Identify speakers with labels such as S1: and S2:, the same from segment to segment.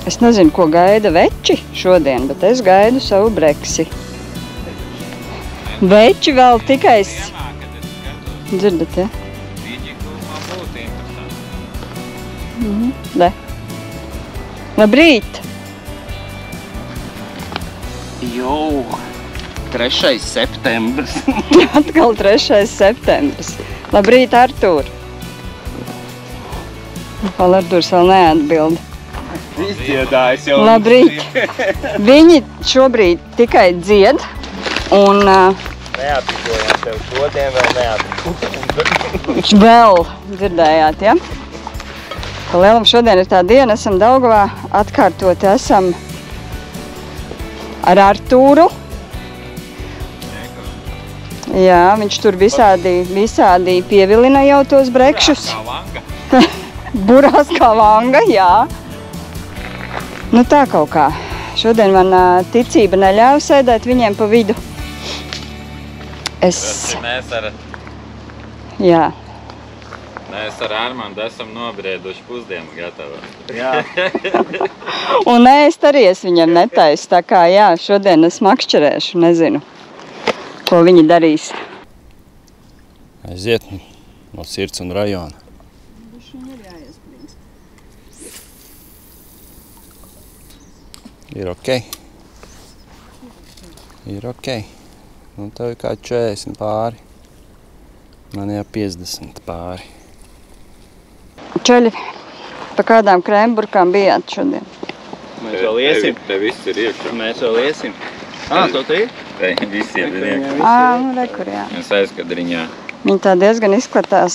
S1: Es nezinu, ko gaida veči šodien, bet es gaidu savu breksi. Veči vēl tikai... Dzirdat, ja? Ne. Labrīt!
S2: Jau, 3. septembris.
S1: Atkal 3. septembris. Labrīt, Artūr! Vēl Artūrs vēl neatbild.
S2: Izdziedājis jau.
S1: Labrīt! Viņi šobrīd tikai dzied un...
S2: Neapikojām tev šodien, vēl neapikojām.
S1: Vēl dzirdējāt, ja? Pa lielam šodien ir tā diena, esam Daugavā, atkārtoti esam ar Artūru. Jā, viņš tur visādi pievilina jau tos brekšus. Burās kā vanga, jā. Nu tā kaut kā. Šodien man ticība neļāva sēdēt viņiem pa vidu. Jā.
S3: Mēs ar Armandu esam nobrieduši pusdienu gatavā.
S2: Jā.
S1: Un ēst arī es viņam netaisu, tā kā jā, šodien es makšķerēšu, nezinu, ko viņi darīs.
S4: Aiziet no sirds un rajona. Ir ok. Ir ok. Un tev ir kā 40 pāri. Man jau 50 pāri.
S1: Čaļi, pa kādām krēmburkām bijāt šodien?
S2: Mēs vēl iesim.
S3: Te viss ir iekšā.
S2: Mēs vēl iesim. To te ir?
S3: Te visiem ir iekšā.
S1: Nu rekur, jā.
S3: Mēs aizkadriņā.
S1: Viņi tā diezgan izskatās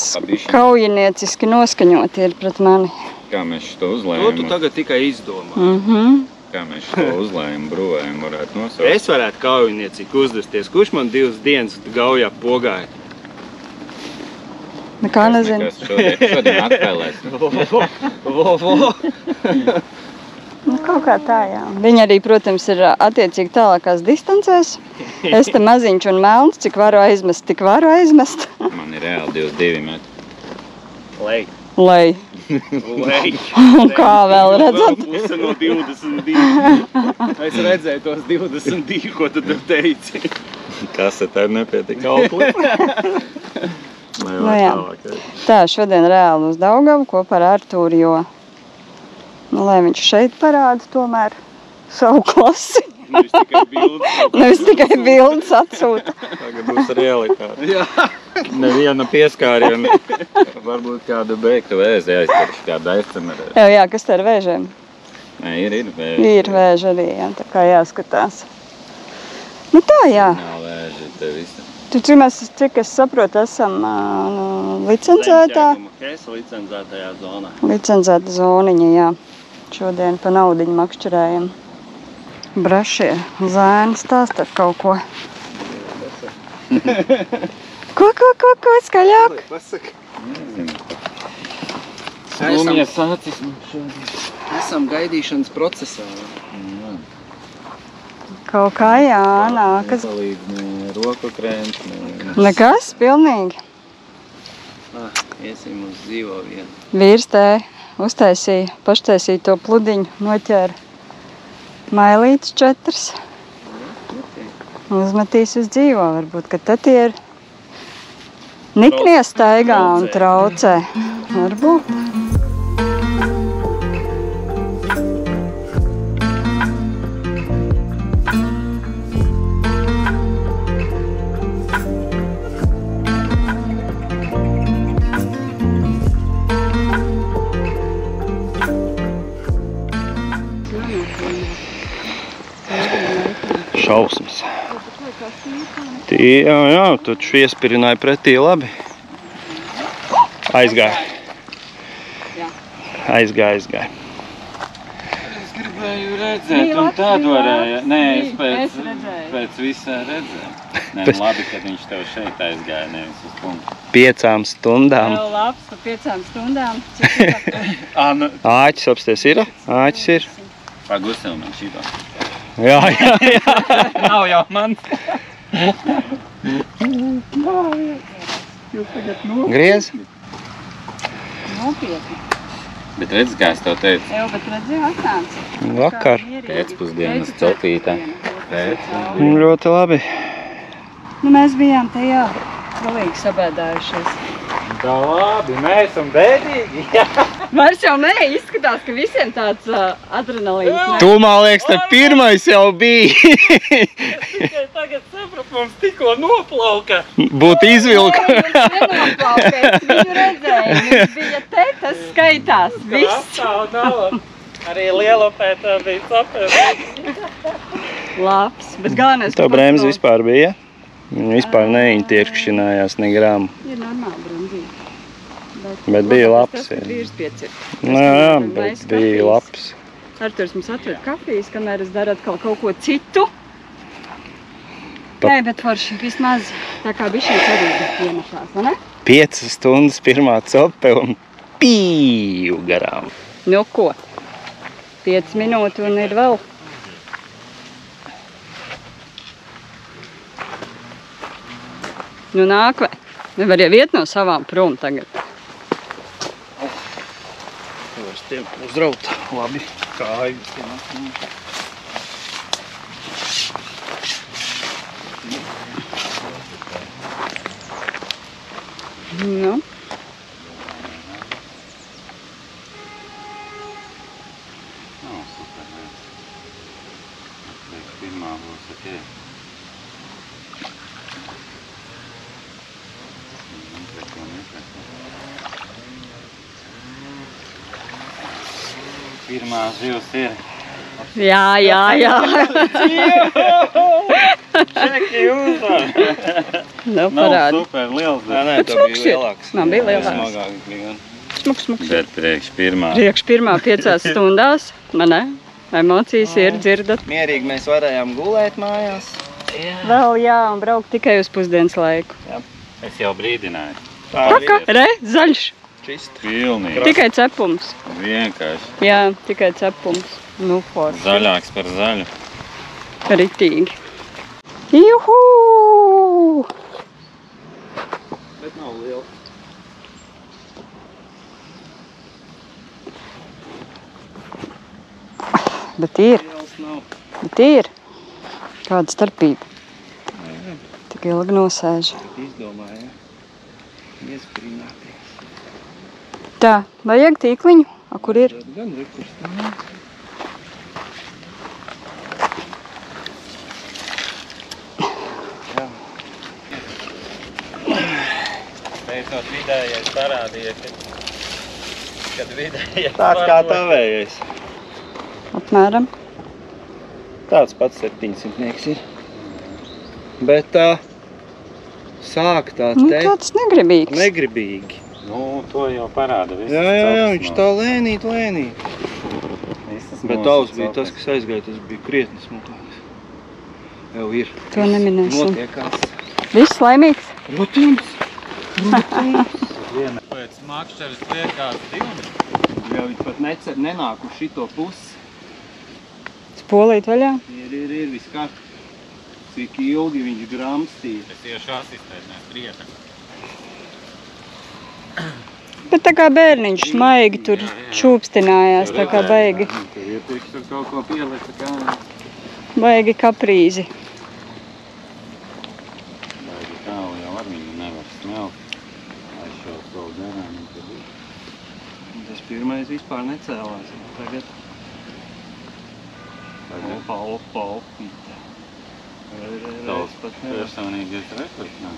S1: kaujinieciski noskaņoti ir pret mani.
S3: Kā mēs šo
S2: To
S3: uzlējam?
S2: tu tagad tikai izdomā.
S3: Kā mēs šo uzlējam, brūvējam varētu nosaukt?
S2: Es varētu kaujiniecīgi uzdusties. Kurš man 2 dienas gaujā pogāja?
S1: Nekā nezinu.
S3: Šodien atspēlēsim.
S1: Nu, kaut kā tā, jā. Viņi arī, protams, ir attiecīgi tālākās distancēs. Es te maziņš un melns, cik varu aizmest, tik varu aizmest.
S3: Man ir reāli 22 metri.
S1: Lai. Un kā vēl redzat?
S2: Puse no 22. Es redzēju tos 22, ko tu tur teici.
S3: Kas te ir nepietika aukli?
S1: Nu jā. Tā, šodien reāli uz Daugavu kopā ar Artūru, jo, nu, lai viņš šeit parāda tomēr savu klasi. Nevis tikai bildes atsūta.
S3: Tagad būs realitāte.
S2: Jā.
S3: Neviena pieskāriena. Varbūt kādu beigtu vēzi aizkarši, kādu aizcemerēt.
S1: Jā, kas te ar vēžiem?
S3: Nē, ir vēži.
S1: Ir vēži arī, jā, tā kā jāskatās. Nu tā, jā.
S3: Nav vēži te visi.
S1: Cik es saprotu, esam licencētā.
S2: Licencētajā zonā.
S1: Licencēta zoniņa, jā. Šodien pa naudiņu makšķerējam. Brašie zēni stāst ar kaut ko. Ko, skaļāk?
S2: Pasaka.
S3: Slumjas acis mums šodien.
S2: Esam gaidīšanas procesā.
S1: Kaut kā, jā, nākas.
S3: Nepalīdz ne roku krēms, ne...
S1: Nekas, pilnīgi.
S2: Iesim uz dzīvo vienu.
S1: Vīrs te paštaisīja to pludiņu, noķēra mailītes 4. Uzmetīs uz dzīvo, varbūt, ka te tie ir niknie staigā un traucē. Varbūt.
S2: Šausmas. Jā, tu iespirināji pretī labi. Aizgāja. Aizgāja.
S3: Es gribēju redzēt, un tad varēja... Nē, es pēc visā redzēju. Nē, labi, kad viņš tev šeit aizgāja, nevis uz punktu.
S2: 5 stundām.
S1: Vēl labs, pa 5 stundām.
S2: Āķis apsties ir? Āķis ir.
S3: Pagusim man šito.
S2: Jā.
S3: Nav jau man.
S2: Griez.
S1: Nopietni.
S3: Bet redz, kā es tev teicu,
S1: Jā, bet redzi, atnāca.
S4: Vakar.
S3: pēcpusdienas copītē.
S4: Ļoti labi.
S1: Nu, mēs bijām te, jā, galīgi sabēdājušies.
S3: Tā labi, mēs un bēdīgi.
S1: Vairs jau nē, izskatās, ka visiem tāds adrenalīns.
S4: Tu, man liekas, te pirmais jau bija.
S3: Tikai tagad sapratu, mums tikko noplauka.
S4: Būtu izvilka.
S1: Nenoplaukais, viņu redzēju, viņš bija te, tas skaitās, viss.
S3: Nav. Arī lielopētā bija sapēta.
S1: Labs, bet galvenais...
S4: Tā brēmas vispār bija. Viņa vispār neintiekšķinājās ne grāmu.
S1: Ir normāli bremzīte.
S4: Bet bija labs,
S1: Tas, ka
S4: jā.
S1: vīrs piecir.
S4: Jā, bet bija labs.
S1: Arturs mums atved kafijas, kamēr es daru atkal kaut ko citu. Nē, bet forši vismaz tā kā bišķiņ cerība iemetās, vai ne?
S4: 5 stundas pirmā cope un pīju garām.
S1: Nu ko? 5 minūti un ir vēl. Nu nāk vai? Nevar jau iet no savām prom tagad.
S4: Vairs tiem uzraut labi kājas.
S1: Nu.
S3: Pirmā būs ok. Pirmā zivs ir.
S1: Jā.
S3: Čeki uzvar.
S1: Nu,
S3: Nav
S1: parādi.
S3: super liels,
S4: Nē,
S3: bet
S4: tā
S1: smuks
S4: bija
S1: ir.
S4: lielāks.
S1: Man bija lielāks.
S4: Smagāk bija.
S1: Smuks.
S3: bet priekš pirmā.
S1: Priekš pirmā 5 stundās, man ne? Emocijas ir, dzirdat.
S4: Mierīgi mēs varējām gulēt mājās.
S1: Vēl jā, un braukt tikai uz pusdienas laiku.
S3: Es jau brīdināju.
S1: Paka, re, zaļš.
S4: Čist.
S3: Pilnīgi.
S1: Tikai cepums.
S3: Vienkārši.
S1: Jā, tikai cepums. Nu, forši.
S3: Zaļāks par zaļu.
S1: Ritīgi. Juhu!
S4: Bet nav liela.
S1: Bet ir,
S4: Liels nav.
S1: bet ir. Kāda starpība. Tik ilgi nosēž.
S4: Izdomāja. Iesprināties.
S1: Tā, vajag tīkliņu? A, kur ir?
S4: Gan rekurs nav.
S3: Beidzot vidējais parādīja, kad vidējais
S4: Tāds kā tavējais.
S1: Apmēram.
S4: Tāds pats 700 ir. Bet tā sāk tā
S1: Nu,
S4: te
S1: tāds negribīgs.
S4: negribīgi.
S3: Nu, to jau parāda viss.
S4: Jā, viņš tā lēnīt. Bet tavs bija tas, kas aizgāja, tas bija krietni smukāks. Jau ir.
S1: To neminēsim.
S4: Notiekās.
S1: Viss laimīgs?
S4: Protams.
S3: Pēc makšķeres liekās 2.
S4: Jau viņi pat nenāk uz šito pusi.
S1: Spolīt vaļā?
S4: Ir viss kā. Cik ilgi viņš gramstīja.
S3: Es iešu asistēt, mēs prieta.
S1: Bet tā kā bērniņš maigi tur čūpstinājās, tā kā baigi
S3: Tur iepriekš tur kaut ko pielika kā.
S1: baigi kaprīzi.
S3: Baigi tālu jau ar viņu nevar smelt. Aizšaut vēl garām.
S4: Tas pirmais vispār necēlās. Tagad. Opa.
S3: Tavs personīgais rekords nav.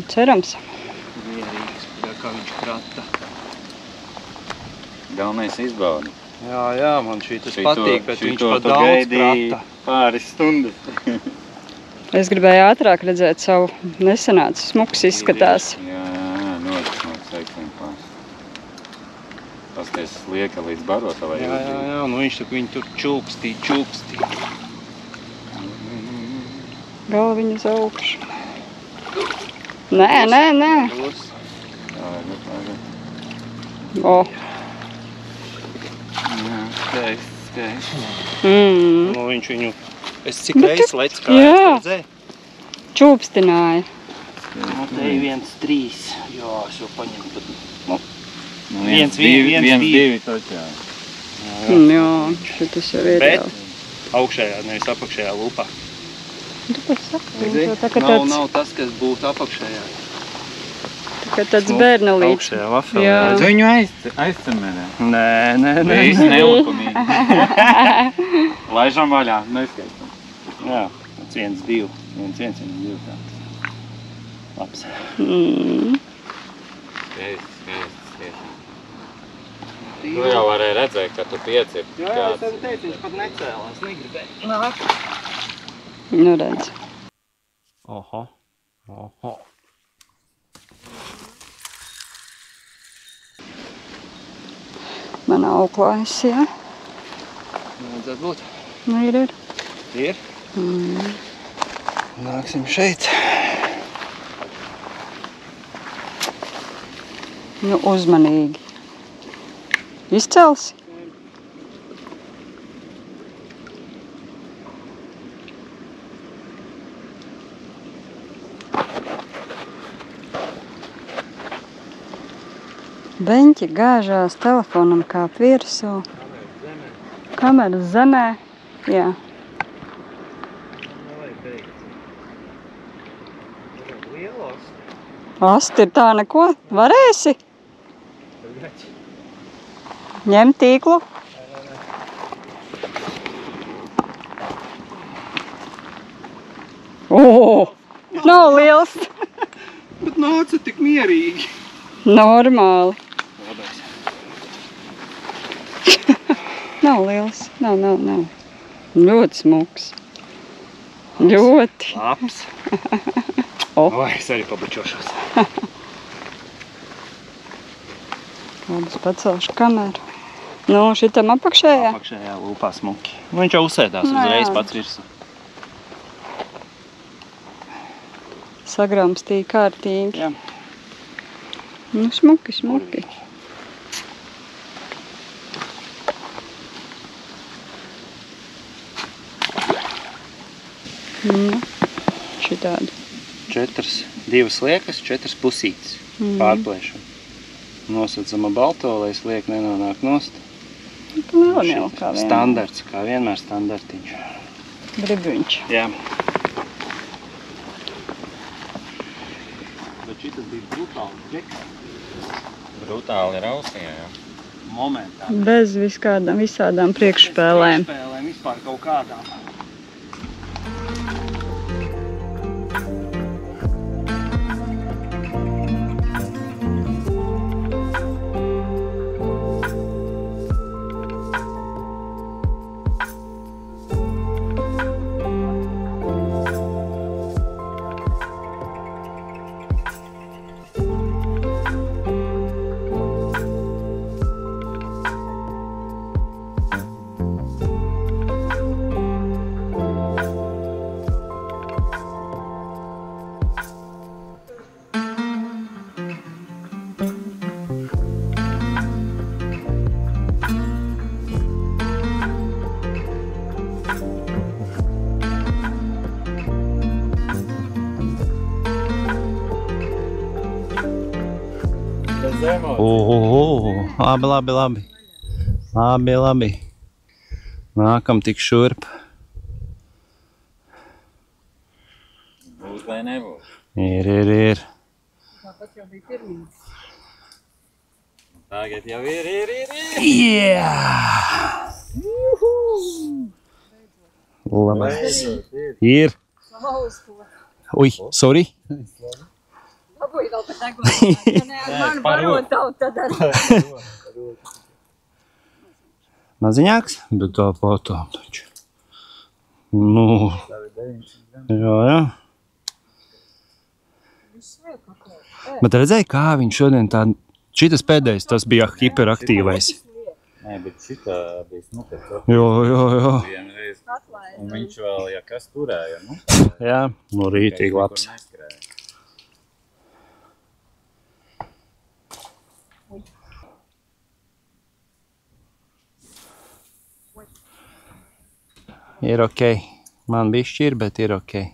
S1: Cerams.
S4: Mierīgs, kā viņš krata.
S3: Galvenais izbaudi.
S4: Jā, man tas patīk, bet viņš pa daudz krata.
S3: Pāris stundas.
S1: Es gribēju ātrāk redzēt savu nesanācu. Smuks izskatās.
S3: Jā, ļoti smuks eksemplārs. Pasties lieka līdz barotavai.
S4: Jā, nu viņš viņu tur čūpstī.
S1: Galviņu uz augšu. Nē. O.
S3: Jā, skaists.
S4: Nu viņš viņu... Es cik reizes lec kā
S1: jā.
S4: es redzēju.
S1: Čūpstināja.
S2: Te ir 1, 3. Jā, es jau paņemu. Bet... Nu,
S3: 1, 2 taču jā.
S1: Jā, šitas jau ir
S2: Bet
S1: jau.
S2: augšējā, nevis apakšējā lupā.
S1: Tu pats saki,
S2: Redzi?
S1: tā kā tāds,
S2: Nav tas, kas būtu apakšējā.
S1: tā kā tāds bērnulīts.
S2: Augšējā vafelē.
S1: Jā.
S3: Redz, viņu aizcemerē.
S2: Nē.
S3: Viss nelikumīgi. Laižam vaļā, neskaitam.
S2: Jā, 1, 2. 1, 2 tā. Labs.
S3: Skaisti. Tu jau varēji redzēt, ka tu piecip.
S2: Jā, es tev teicu, viņš pat necēlās, negribēja. Nāk.
S1: Nu redz.
S4: Oho.
S1: Man auklājas, jā.
S2: Vajadzētu būt.
S1: Nu ir.
S2: Ir?
S4: Nāksim šeit.
S1: Nu uzmanīgi. Izcelsi? Beņķi gāžās telefonam kā virsū. Kameras zemē. Jā. Asti ir tā neko? Varēsi? Ņem tīklu. Nav liels.
S2: Bet nāca tik mierīgi.
S1: Normāli.
S2: Labais.
S1: Nav liels. Nav. Ļoti smuks. Ļoti.
S2: Labs. Vai, es arī pabučošos.
S1: Labas pacelšu kameru. Nu, šitam apakšējā?
S2: Apakšējā lūpā smuki. Viņš jau uzsēdās
S1: Nu,
S2: uzreiz
S1: jā.
S2: pats virsū.
S1: Sagramstīja kārtīgi.
S2: Jā.
S1: Nu, smuki. Nu, šitādi.
S2: 2 liekas, 4 pusītes. Pārplēšam. Nosacama balto, lai sliek nenonāk nost.
S1: Vēl kā vienmēr.
S2: Standarts, kā vienmēr standartiņš.
S1: Gribiņš.
S2: Jā. Bet šitas bija brutāli.
S3: Brutāli rausīja, jā.
S2: Momentā.
S1: Bez visādām priekšspēlēm.
S2: Priekšspēlēm vispār kaut kādām.
S4: Labi. Nākam tik šurp.
S3: Būs vai nebūs?
S4: Ir.
S1: Tāpat jau bija pirmī.
S3: Tagad jau ir.
S4: Labais. Ir. Ui, sorry.
S1: Dabūju vēl pat neglāt. Ja ne ar manu barotavu, tad ar...
S4: Maziņāks, bet tā patām taču. Nu. Jā. Bet redzēji, kā viņš šodien tā... Šitas pēdējais, tas bija hiperaktīvais.
S3: Nē, bet šitā bija snukers.
S4: Jā.
S3: Vienreiz. Un viņš vēl, ja kas turēja, nu?
S4: Jā, nu rītīgi labs. Ir okei. Man bišķi ir, bet ir okei.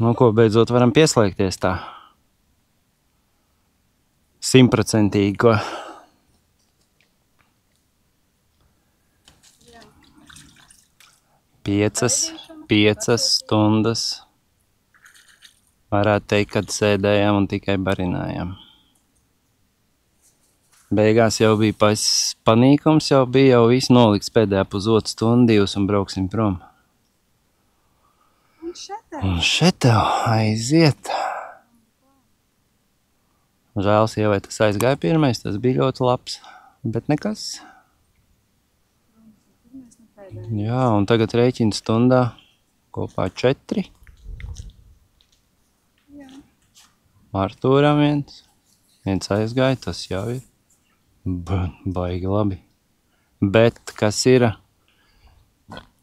S4: Nu, ko beidzot varam pieslēgties tā. 100%. Piecas stundas. Varētu teikt, kad sēdējām un tikai barinājām. Beigās jau bija panīkums, jau bija jau viss nolikts pēdējā pusotru stundu, 2 un brauksim prom. Un šeit tev aiziet. Žēl sievai tas aizgāja pirmais, tas bija ļoti labs, bet nekas. Jā, un tagad rēķina stundā kopā 4. Artūram viens aizgāja, tas jau ir. Baigi labi. Bet, kas ir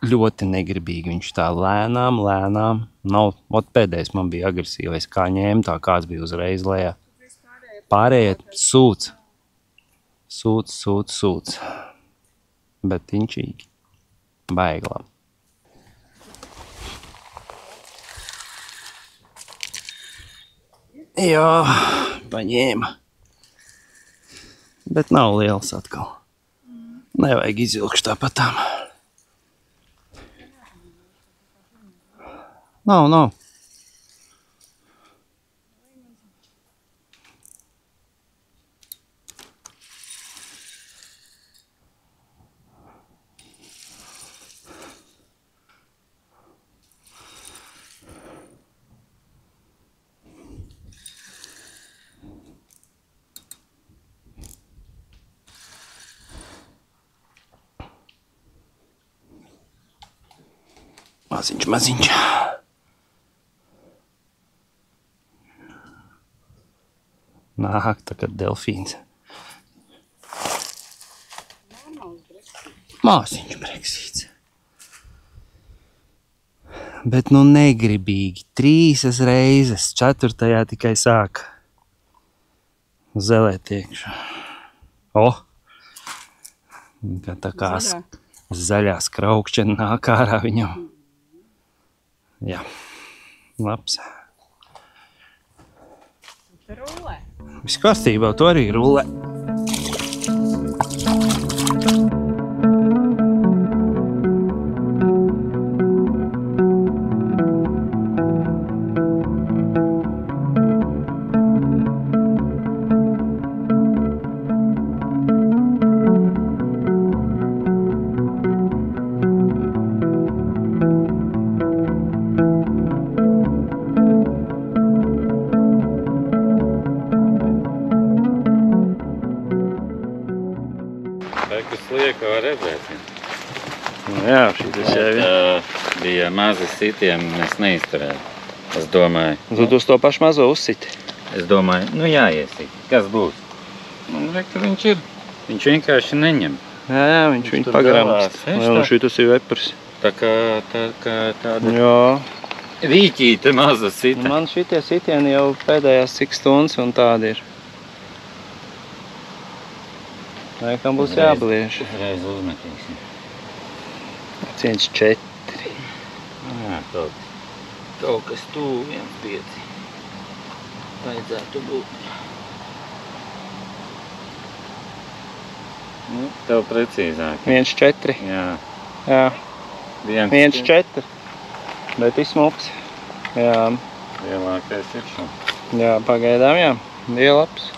S4: ļoti negribīgi, viņš tā lēnām, nav, pēdējais man bija agresīvais, kā ņēma, tā kāds bija uzreiz lejā. Pārējie sūc. Bet inčīgi. Baigi labi. Jā, paņēma. Bet nav liels atkal. Nevajag izvilkšu tāpatām. Nav. Maziņš. Nāk, tagad delfīns. Māsiņš breksīts. Bet nu negribīgi. 3 reizes, 4. tikai sāk zelēt iekšā. Tā kā zaļā skraukšķena nāk ārā viņam. Jā, labs. Viss kārtībā, tu arī rullē.
S3: Slieku var redzēt.
S4: Jā, šitas jau ir.
S3: Bija mazi sitieni, mēs neizturējām. Es domāju.
S4: Tu uz to pašu mazo uzsiti?
S3: Es domāju, jāiesit. Kas būs? Un ka viņš ir. Viņš vienkārši neņem.
S4: Jā, viņš viņu pagrāmst. Un šitas ir vepurs.
S3: Tā kā tāda...
S4: Jā.
S3: Rīķīte maza sita.
S4: Man šitie sitieni jau pēdējās cik stundas un tādi ir. Laikam būs jābliež.
S3: Reiz uzmetīsim.
S4: 1,4.
S3: Jā, kaut kas tuvu 1,5. Vajadzētu būt. Tev precīzāk.
S4: 1,4. Jā. 1,4. Bet izsmuks. Jā.
S3: Lielākais ir šo.
S4: Jā, pagaidām jā. Bija labs.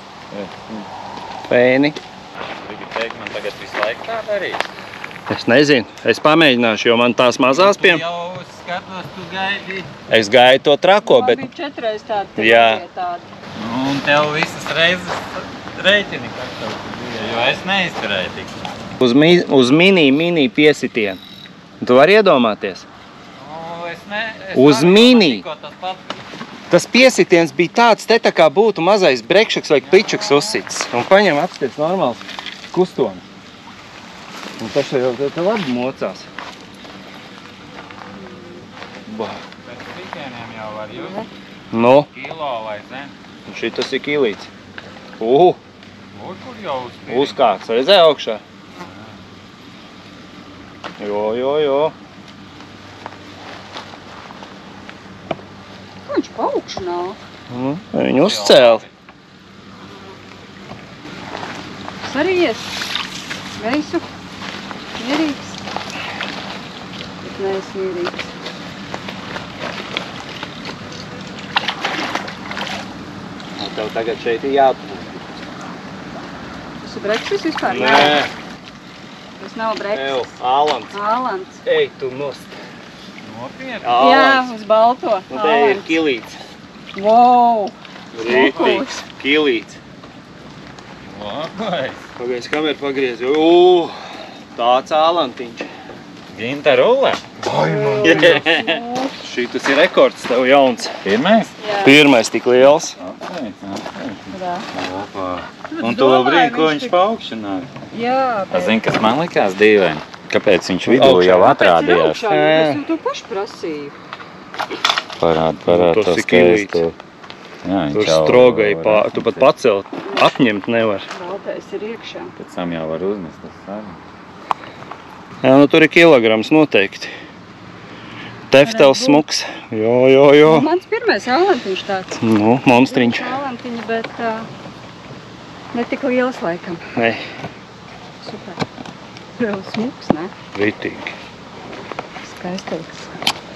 S4: Feini.
S3: Man tagad visu laiku tā darīt?
S4: Es nezinu. Es pamēģināšu, jo man tās mazās
S3: Tu jau skatos, tu gaidi.
S4: Es gaidu to trako, bet...
S1: Man bija 4 reizes tādi.
S4: Jā.
S3: Un tev visas reizes rēķini, kas tev bija, jo es neizturēju tik.
S4: Uz mini piesitienu. Tu vari iedomāties? Uz mini. Tas piesitiens bija tāds, te tā kā būtu mazais brekšaks vai pličaks uzsits. Un paņem apsties normāls kustonis. Un tas jau te labi mocās.
S3: Pēc pitieniem jau var just?
S4: Nu.
S3: Kilo vai zem?
S4: Un šitas ir kilīts.
S3: Kur jau uzspīri?
S4: Uz kāds, redzēja augšā? Jo.
S1: viņš paukšu nav.
S4: Viņu uzcēla.
S1: Es arī ies. Veisu. Mierīgs. Bet nees mierīgs.
S4: Tev tagad šeit ir jāpūst.
S1: Tas ir brekšis vispār?
S4: Nē.
S1: Tas nav brekšis.
S4: Ew, Ālands.
S1: Ālands.
S4: Ej, tu nost.
S3: Nopietni.
S1: Jā, uz balto.
S4: Nu, te ir kilīts.
S1: Wow!
S4: Rītīgs. Kilīts.
S3: Vai.
S4: Pagaies kameru pagriez. Tāds ālantiņš.
S3: Ginta rulle.
S4: Šitas ir rekords tev jauns.
S3: Pirmais?
S1: Jā.
S4: Pirmais tik liels.
S1: Jā.
S3: Opa. Un tu vēl brīdi, ko viņš paaugšanāja.
S1: Jā,
S3: Es zinu, kas man likās dīvaini. Kāpēc viņš vidū jau atrādījās?
S1: Es jau to pašu prasīju.
S3: Parād
S4: Tas
S3: to
S4: ir kilīts.
S3: skaistu. Jā,
S4: Tur
S3: viņš jau
S4: strogai,
S3: var
S4: tu pat pacelt, apņemt nevar.
S1: Baltais ir iekšā.
S3: Pēc tam jau var uzmest tas sarunu.
S4: Jā, nu tur ir kilograms noteikti. Teftels smuks. Jo.
S1: Mans pirmais ālantiņš tāds.
S4: Nu, monstriņš.
S1: Ālantiņi, bet ne tik liels laikam.
S4: Nē,
S1: Super. Vēl smuks, ne?
S4: ritīgi.
S1: Skaistīgs.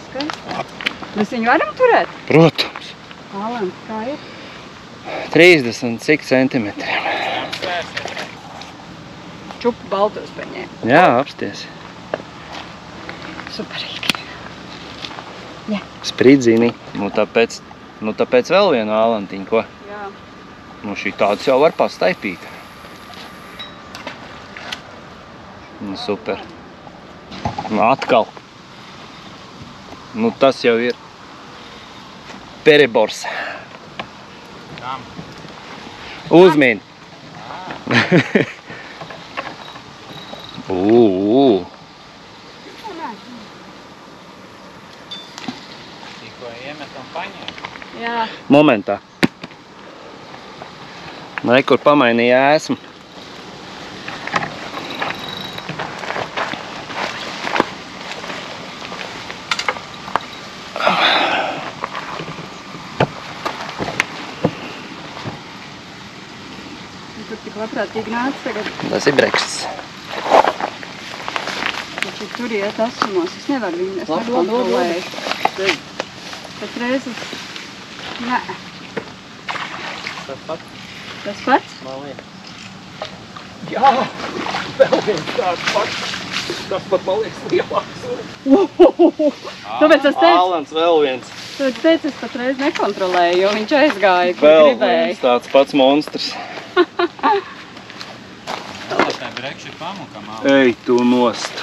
S1: Skaistīgs. Mēs viņu varam turēt?
S4: Protams.
S1: Ālanti, kā ir?
S4: 30 cik centimetriem.
S1: Čupu baltos paņēma.
S4: Jā, apsties.
S1: Superīgi.
S4: Spridzini. Nu tāpēc vēl vienu ālantiņu, ko?
S1: Jā.
S4: Nu šī tāds jau var pastaipīt. Nu super. Nu atkal. Nu tas jau ir perebors. Uzmin.
S3: Tikko iemetam paņēmu.
S1: Jā.
S4: Momentā. Nekur pamainīja esmu.
S1: Tur tik labprātīgi nāc tagad.
S4: Tas ir brekšs.
S1: Taču tur iet asumos. Es nevaru viņu, es nekontrolēju. Bet reizes... Nē.
S4: Tas pats?
S1: Tas pats?
S4: Man liekas. Jā, vēl viens tāds pats. Tas pat man liekas lielāks.
S1: Tāpēc es teicu,
S4: Ālands vēl viens.
S1: es pat reiz nekontrolēju, jo viņš aizgāja, kur
S4: Vēl
S1: gribēja.
S4: viens tāds pats monstrs.
S3: Tā brekši pamukam.
S4: Ej, tu nost.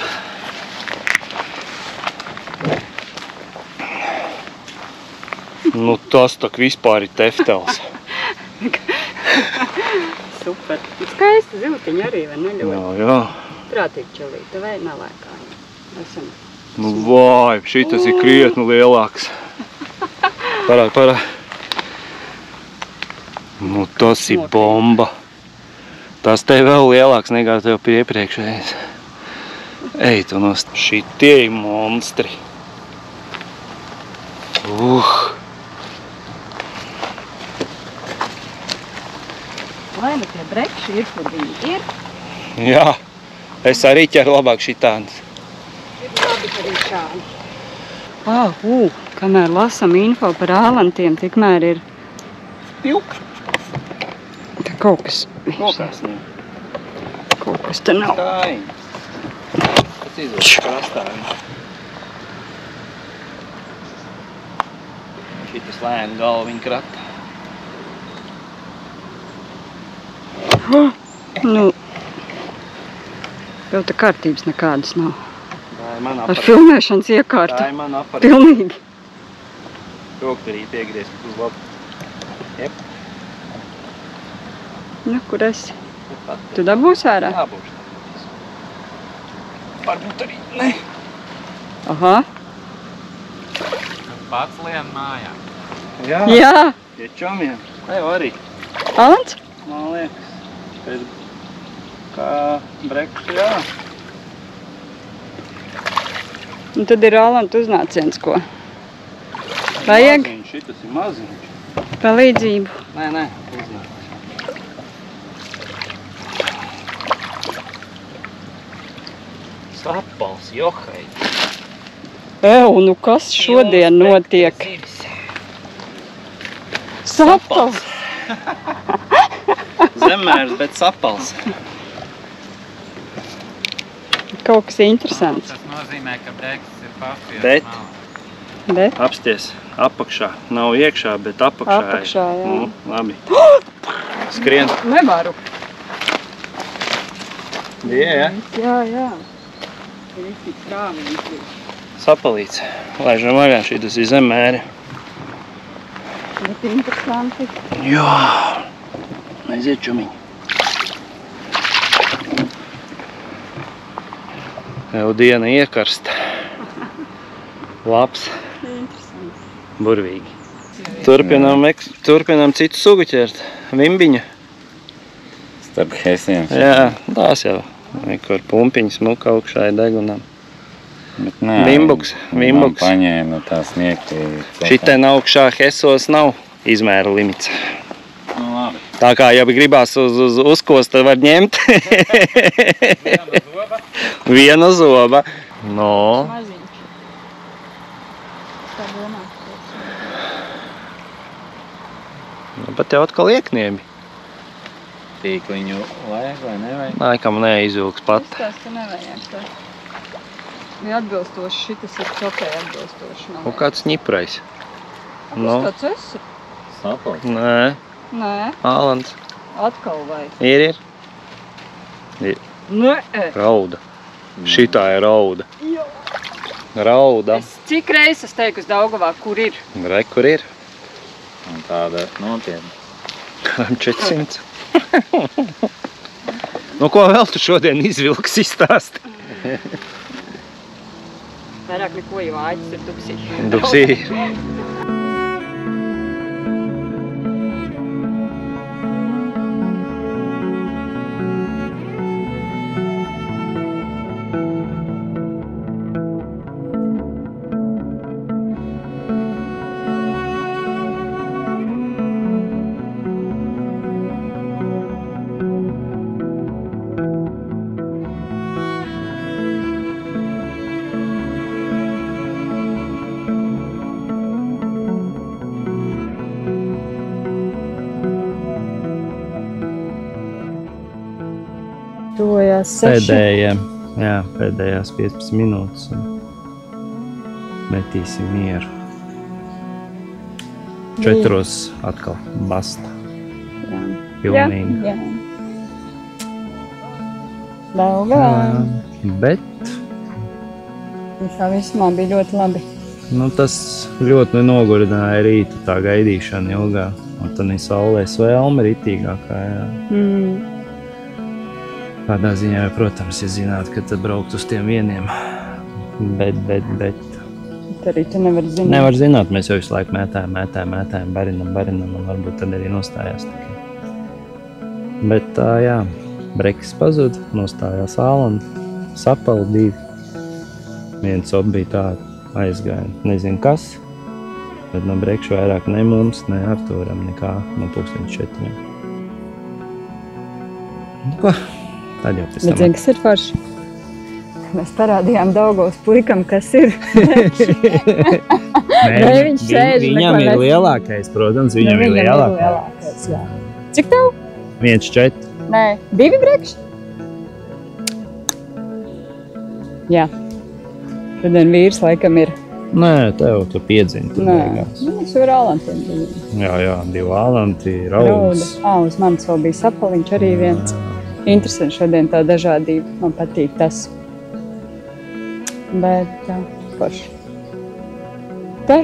S4: Nu tas tak vispār ir teftels.
S1: Super. Skaisti zivtiņi arī, vai ne ļoti?
S4: Jā.
S1: Prātīgi čelīte, vai nelēkā. Esam.
S4: Nu vai, šitas ir krietni lielāks. Parād. Nu tas ir bomba. Tas te vēl lielāks nekā tev pie iepriekšējais. Ej, tu nost. Šitie ir monstri.
S1: Vai nu tie brekši ir, kur viņi ir?
S4: Jā, es arī ķeru labāk šitādas.
S1: Ir labi arī šādi. Kamēr lasam info par ālantiem, tikmēr ir tā kaut kas te nav.
S4: Tājiņ. Tas izvēlas krastājiņ. Šitas lēni galviņu krata.
S1: Nu, jau te kārtības nekādas nav.
S4: Tā ir mana
S1: Ar
S4: aparāta.
S1: filmēšanas iekārtu.
S4: Tā ir mana aparāta.
S1: Pilnīgi.
S4: Rokturī piegriez uz labu. Jep.
S1: Nu, kur esi? Tu dabūsi ārā?
S4: Jābūšu. Varbūt arī ne.
S1: Aha.
S3: Pats lien mājā.
S4: Jā.
S1: Jā.
S4: Pie čomiem. Tev arī.
S1: Alants?
S4: Man liekas. Pēc kā brekšu, jā.
S1: Un tad ir Alanta uznāciens, ko? Vajag?
S4: Maziņš.
S3: šitas ir maziņš.
S1: Palīdzību.
S4: Nē, uznāk. Sapals, johai.
S1: Nu kas šodien notiek? Sapals!
S4: Zemērs, bet sapals.
S1: Kaut kas interesants.
S3: Tas nozīmē, ka breksis ir pafies.
S4: Bet apsties apakšā. Nav iekšā, bet apakšā.
S1: Apakšā, jā.
S4: Labi. Skrien.
S1: Nevaru.
S4: Jā.
S1: Jā. Visi krāvīgi.
S4: Sapalīts. Laižam vaļā, šitas ir zemēri.
S1: Bet interesanti.
S4: Jā. Aiziet, čumiņi. Jau diena iekarsta. Labs.
S1: Interesanti.
S4: Burvīgi. Turpinām citu sugu ķert. Vimbiņu.
S3: Starp hesiem.
S4: Jā, tās jau. Kur pumpiņas muka augšā ir degunām.
S3: Bet nē,
S4: Vimbuks.
S3: Man paņēma tā smieklīgi.
S4: Šitien augšā hesos nav izmēra limits.
S3: Nu labi.
S4: Tā kā, ja gribās uz uzkost, tad var ņemt. Viena zoba. No.
S1: Maziņš. Tā domā.
S4: Nu, pat jau atkal iekniebi.
S3: Tīkliņu vajag vai nevajag?
S4: Laikam neizvilks pat.
S1: Izskās, ka nevajag tā. Bija atbilstoši, šitas ir čokai atbilstoši.
S4: Un kāds ņiprais.
S1: Nu. Kāds esi?
S3: Sapals.
S4: Nē,
S1: Nē,
S4: Ālands.
S1: atkal vai?
S4: Ir.
S1: Nē.
S4: Rauda. Šitā ir rauda.
S1: Jā.
S4: Rauda.
S1: Cik reizes teikusi Daugavā, kur ir?
S4: Re, kur ir?
S3: Un tāda nopietna.
S4: Kādam 400. Nu, ko vēl tu šodien izvilks izstāsti?
S1: Vairāk neko, jo āķis ir dupsī.
S4: Dupsī.
S1: Tojās 6.
S4: Pēdējās 15 minūtes. Metīsim mieru. 4 atkal basta. Pilnīgi.
S1: Jā. Daugavā.
S4: Bet
S1: Visā vismā bija ļoti labi.
S4: tas ļoti nogurdināja rīta tā gaidīšana ilgā. Un tad saulē svēlme ritīgākā. Jā. Kādā ziņā, protams, ja zinātu, ka tad braukt uz tiem vieniem. Bet.
S1: Arī tu nevar zināt.
S4: Nevar zināt, mēs jau visu laiku mētājam, barinam, un varbūt tad arī nostājās tikai. Bet tā, jā, breksis pazud, nostājās Ālanda, sapali 2. Viens op bija tā aizgāja, nezinu kas, bet no brekšu vairāk ne mums, ne Artūram, nekā no 4. Nu ko? Tad jau pēc tam.
S1: Bet zini, kas ir forši? Mēs parādījām Daugavas puikam, kas ir. Nē, viņš sēž.
S4: Viņam ir lielākais, protams, viņam ir lielākais.
S1: Jā. Cik tev?
S4: 1,4.
S1: Nē, 2 brekši? Jā. Šodien vīrs laikam ir.
S4: Nē, tev tu piedzini tur beigās.
S1: Es varu Ālantiem bija.
S4: Jā, 2 Ālanti, raudas.
S1: Uz manis vēl bija sapaliņš arī viens. Interesanti šodien tā dažādība. Man patīk tas. Bet, jā, forši. Te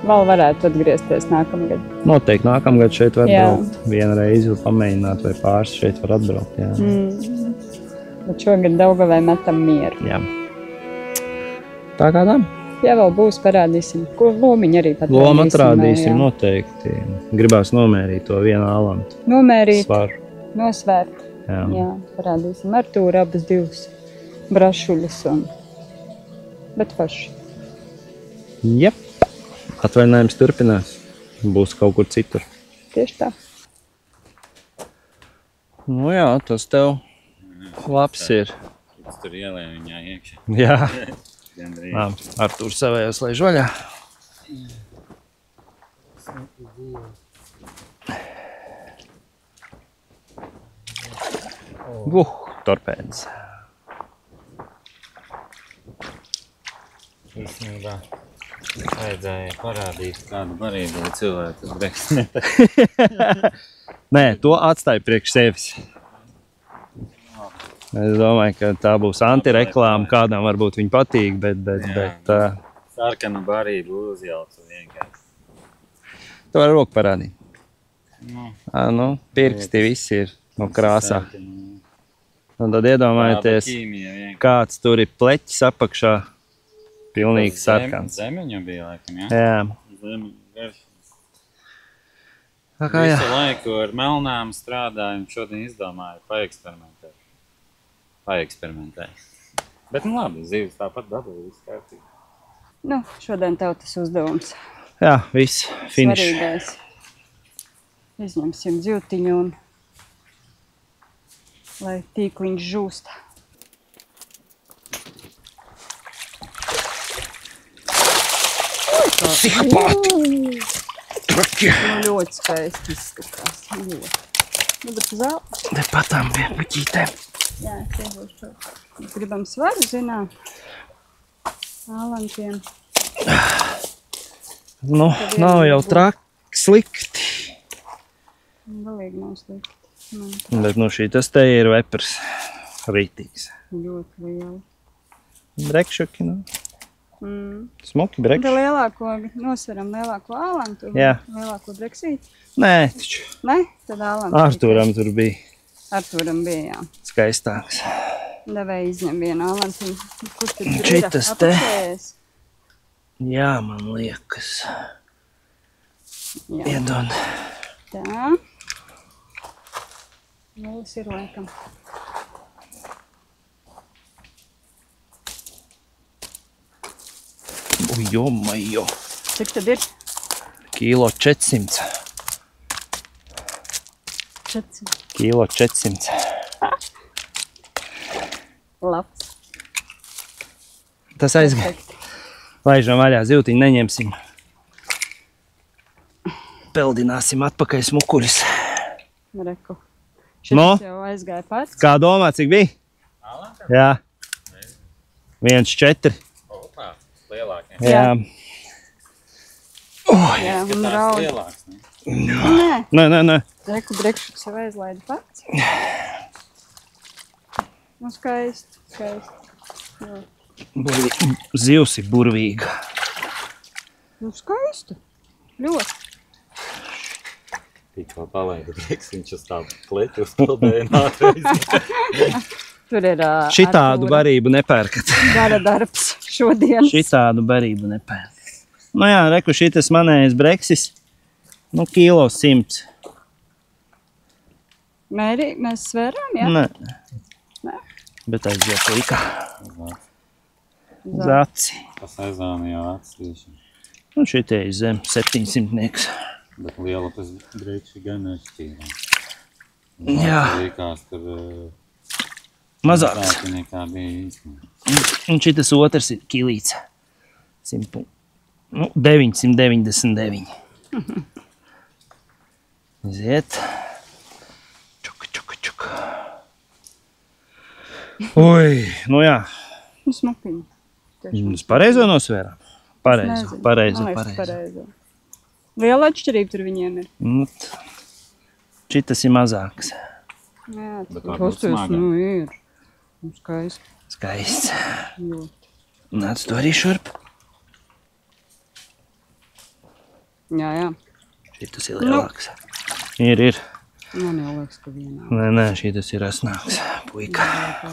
S1: vēl varētu atgriezties nākamgad.
S4: Noteikti nākamgad šeit var braukt. Vienu reizi pamēģināt vai pāris šeit var atbraukt. Jā.
S1: Bet šogad Daugavai metam mieru.
S4: Jā. Tā kā tā?
S1: Jā, vēl būs, parādīsim. Ko lomiņu arī pat
S4: Lomu atrādīsim noteikti. Gribās nomērīt to vienu Ālantu.
S1: Nomērīt,
S4: svaru.
S1: nosvērt. Jā, parādīsim Artūru abas 2 brašuļas un... Bet forši.
S4: Jep. Atvaļinājums turpinās. Būs kaut kur citur.
S1: Tieši tā.
S4: Nu jā, tas tev labs ir.
S3: Tas tur ielē viņā iekšā.
S4: Jā.
S3: Gandrīz.
S4: Artūrs savējās laiž vaļā. Torpēdis.
S3: Īstenībā vajadzēja parādīt kādu barību cilvēku uz Brexit.
S4: Nē, to atstāju priekš sevis. Es domāju, ka tā būs antireklāma, kādām varbūt viņa patīk, bet
S3: Sarkanu barību uzjaucu vienkārši.
S4: tu vari roku parādīt.
S3: Nu,
S4: Pirksti visi ir no krāsā. Un tad iedomājieties,
S3: ķīmija vienkārši.
S4: kāds tur ir pleķis apakšā, pilnīgi sarkans.
S3: Zemeņu bija laikam, jā?
S4: Jā.
S3: Zemeņu garš.
S4: Tā kā jā.
S3: Visu laiku ar melnām strādāju un šodien izdomāju paeksperimentēt. Bet nu labi, zīves tāpat dabūja, viss kārtīgi.
S1: Nu, šodien tev tas uzdevums.
S4: Jā, viss, finiš.
S1: Svarīgais. Izņemsim dzīvtiņu un lai tīkliņš žūst.
S4: Psihopāti! Traki!
S1: Nu, ļoti skaisti izskatās. Ļoti. Nu, bet zāle.
S4: Te patām pie puķītēm.
S1: Jā, es iedošu. Gribam svaru, zināt. Ālantiem.
S4: Nu, nav jau traki slikti.
S1: Galīgi nav slikti.
S4: Bet nu šī tas te ir vepers rītīgs.
S1: Ļoti liela.
S4: Brekšuki, nu. Smuki
S1: Tad
S4: brekši.
S1: lielāko, nosveram lielāko ālantu.
S4: Jā.
S1: Lielāko breksīti.
S4: Nē, taču.
S1: Ne? Tad ālantu.
S4: Artūram tur bija
S1: Artūram bija, jā.
S4: skaistāks.
S1: Devēja izņem vienu ālantu. Kur tad ir?
S4: Šitas te.
S1: Apakšējais.
S4: Jā, man liekas.
S1: Jā.
S4: Iedod.
S1: Tā. Nulis ir laikam.
S4: Jomajo.
S1: Cik tad ir?
S4: Kilo 400.
S1: 400.
S4: Kilo 400.
S1: Labs.
S4: Tas aizgāja.
S1: Perfekti.
S4: Laižam vaļā, zivtiņu neņemsim. Peldināsim atpakaļ smukuļus.
S1: Reku.
S4: No?
S1: Šitas jau aizgāja pats.
S4: Kā domā, cik bija? Jā. 1,4.
S3: Opā, lielākie.
S4: Jā.
S1: Jā, un raud.
S3: Lielāks, ne?
S1: Nē,
S4: Nē.
S1: reku brekšuks jau aizlaida pats. Nu, skaisti, skaisti. Jā.
S4: Zivs ir burvīga.
S1: Nu, skaisti. Ļoti.
S3: Tikko palaidu prieks, viņš uz tā pleķu uzpildēja nātreiz.
S1: Tur ir
S4: Šitādu barību nepērkat.
S1: gara darbs šodien.
S4: Šitādu barību nepērkat. Nu jā, reku šitas manējais breksis. Nu, kilo 100.
S1: Mēri, mēs svērām, jā?
S4: Nē.
S1: Nē.
S4: Bet aiziet līkā. Zaci.
S3: Pa sezonu jau atstīši.
S4: Nu, šitie ir zem 700.
S3: Bet liela tas breikši gan nešķīrā.
S4: Jā.
S3: Likās tur
S4: Mazāks.
S3: mazāki nekā bija īstenībā.
S4: Un šitas otrs ir kilīts. 999. Iziet. Čuk. Oi, nu jā.
S1: Nu, smukiņi.
S4: Mēs pareizo nosvērām?
S1: Nezinu.
S4: Pareizo.
S1: Man liekas, pareizo. Liela atšķirība tur viņiem ir.
S4: Nu, šitas ir mazāks.
S1: Jā,
S3: Bet
S1: tas
S3: varbūt
S1: uzturs,
S3: smaga.
S1: nu, ir. Nu, skaisti.
S4: Skaists.
S1: Ļoti.
S4: Nāc to arī šurp.
S1: Jā.
S4: Šitas ir lielāks. Ir.
S1: Man jau liekas, ka vienā.
S4: Nē, šitas ir asnāks. Puika.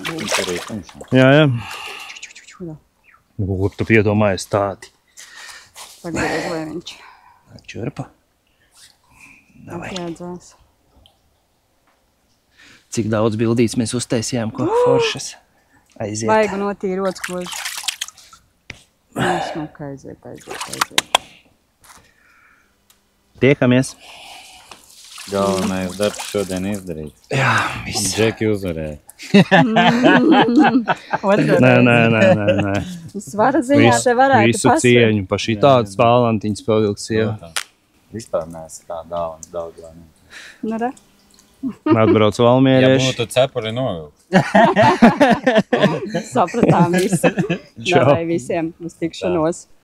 S3: Viņš arī tumšā.
S4: Jā.
S1: Čudā.
S4: Kur tu piedomājies tādi?
S1: Tagad ir viņš.
S4: Čurpa. Davai.
S1: Atjādzās.
S4: Cik daudz bildītes mēs uztaisījām, ko foršas. Aiziet.
S1: Vaigu notīri rockoži. Smuka aiziet.
S4: Tiekamies.
S3: Galvenais darbs šodien izdarīt.
S4: Jā, viss.
S3: Džeki uzvarēja.
S4: Nē.
S1: Svara ziņā te varētu
S4: Visu cieņu pa šitādas Valentīnas pavilks sieva.
S3: Vispār neesmu kā dāvans daudz.
S1: Nu, re.
S4: Atbrauc
S3: Ja
S4: valmierieši.
S3: būtu cepuri novilkt.
S1: Sapratām visu.
S4: Čau.
S1: Davai visiem uz tikšanos.